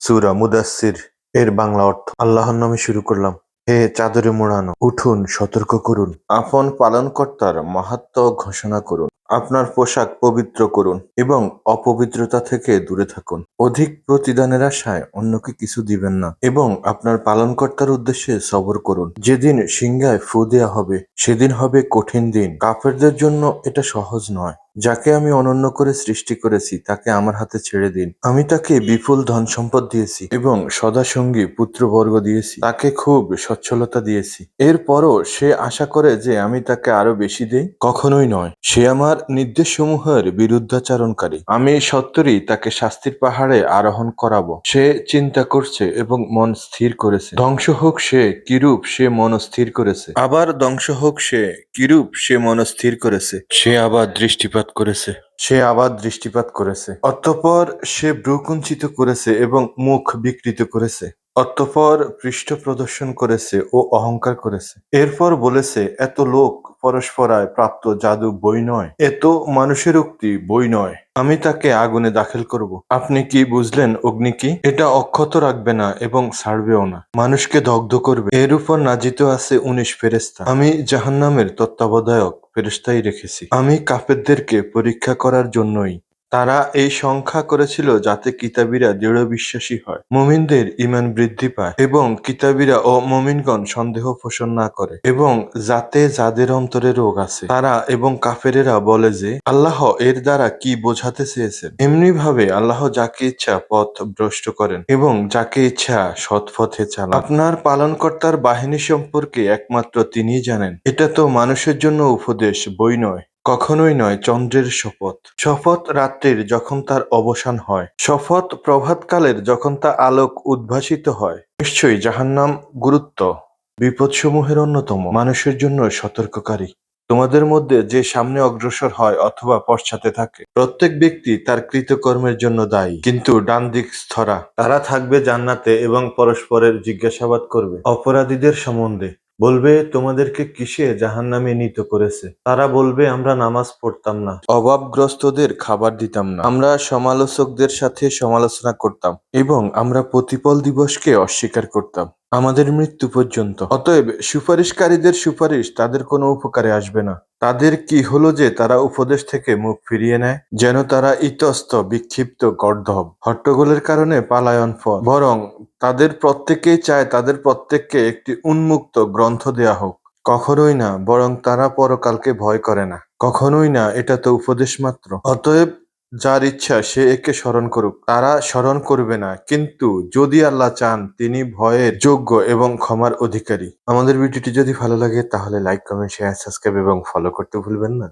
সূরা মুদাসসির এর বাংলা অর্থ। আল্লাহর নামে শুরু করলাম। হে চাদরে মোড়ানো, উঠুন, সতর্ক করুন, আপন পালনকর্তার মাহাত্ম্য ঘোষণা করুন। আপনার পোশাক পবিত্র করুন এবং অপবিত্রতা থেকে দূরে থাকুন। অধিক প্রতিদানের আশায় অন্যকে কিছু দিবেন না এবং আপনার পালনকর্তার উদ্দেশ্যে সবর করুন। যেদিন সিংহায় ফু দেয়া হবে সেদিন হবে কঠিন দিন। কাফেরদের জন্য এটা সহজ নয়। যাকে আমি অনন্য করে সৃষ্টি করেছি তাকে আমার হাতে ছেড়ে দিন। আমি তাকে বিপুল ধন সম্পদ দিয়েছি এবং সদাসঙ্গী পুত্রবর্গ দিয়েছি। তাকে খুব সচ্ছলতা দিয়েছি। এরপরও সে আশা করে যে আমি তাকে আরো বেশি দেই। কখনোই নয়। সে আমার নির্দেশসমূহের বিরুদ্ধাচারণকারী। আমি সত্তরই তাকে শাস্তির পাহাড়ে আরোহণ করাবো। সে চিন্তা করছে এবং মন স্থির করেছে। ধ্বংস হোক সে, কিরূপ সে মন স্থির করেছে। আবার ধ্বংস হোক সে, কিরূপ সে মন স্থির করেছে। সে আবার দৃষ্টিপাত করেছে। অতঃপর সে ভ্রূকুঞ্চিত করেছে এবং মুখ বিকৃত করেছে। অতঃপর পৃষ্ঠ প্রদর্শন করেছে ও অহংকার করেছে। এরপর বলেছে, এত লোক পরস্পরায় প্রাপ্ত জাদু বই নয়, এত মানুষের উক্তি বই নয়। আমি তাকে আগুনে দাখিল করব। আপনি কি বুঝলেন অগ্নি কি? এটা অক্ষত রাখবে না এবং ছাড়বেও না। মানুষকে দগ্ধ করবে। এর উপর নাজিত আছে 19 ফেরেশতা। আমি জাহান্নামের তত্ত্বাবধায়ক ফেরেশতাই রেখেছি। আমি কাফেরদেরকে পরীক্ষা করার জন্যই। তারা এই সংখ্যা করেছিল যাতে কিতাবীরা দৃঢ় বিশ্বাসী হয়, মুমিনদের ঈমান বৃদ্ধি পায় এবং কিতাবীরা ও মুমিনগণ সন্দেহ পোষণ না করে, এবং যাতে যাদের অন্তরে রোগ আছে তারা এবং কাফেরেরা বলে যে আল্লাহ এর দ্বারা কি বোঝাতে চেয়েছেন। এমনি ভাবে আল্লাহ যাকে ইচ্ছা পথ ভ্রষ্ট করেন এবং যাকে ইচ্ছা সৎপথে চালান। আপনার পালনকর্তার বাহিনী সম্পর্কে একমাত্র তিনিই জানেন। এটা তো মানুষের জন্য উপদেশ, বই নয়। কখনোই নয়। চন্দ্রের শপথ, শপথ রাত্রির যখন তার অবসান হয়, শপথ প্রভাতকালের যখন তা আলোক উদ্ভাসিত হয়। নিশ্চয়ই জাহান্নাম গুরুত্ব বিপদসমূহের অন্যতম, মানুষের জন্য সতর্ককারী। তোমাদের মধ্যে যে সামনে অগ্রসর হয় অথবা পশ্চাতে থাকে, প্রত্যেক ব্যক্তি তার কৃতকর্মের জন্য দায়ী। কিন্তু ডান দিক স্থরা, তারা থাকবে জান্নাতে এবং পরস্পরের জিজ্ঞাসাবাদ করবে অপরাধীদের সম্বন্ধে। বলবে, তোমাদেরকে কিসে জাহান্নামে নীত করেছে? তারা বলবে, আমরা নামাজ পড়তাম না, অভাবগ্রস্তদের খাবার দিতাম না, আমরা সমালোচকদের সাথে সমালোচনা করতাম এবং আমরা প্রতিপল দিবসকে অস্বীকার করতাম আমাদের মৃত্যু পর্যন্ত। অতএব সুপারিশকারীদের সুপারিশ তাদের কোনো উপকারে আসবে না। তাদের কি হলো যে তারা উপদেশ থেকে মুখ ফিরিয়ে নেয়, যেন তারা ইতস্ত বিক্ষিপ্ত গর্দভ হট্টগোলের কারণে পালায়ন পথ। বরং তাদের প্রত্যেকেই চায় তাদের প্রত্যেককে একটি উন্মুক্ত গ্রন্থ দেয়া হোক। কখনোই না, বরং তারা পরকালকে ভয় করে না। কখনোই না, এটা তো উপদেশ মাত্র। অতএব যার ইচ্ছা সে একে স্মরণ করুক। তারা স্মরণ করবে না, কিন্তু যদি আল্লাহ চান তিনি ভয়ের যোগ্য এবং ক্ষমার অধিকারী। আমাদের ভিডিওটি যদি ভালো লাগে তাহলে লাইক, কমেন্ট, শেয়ার, সাবস্ক্রাইব এবং ফলো করতে ভুলবেন না।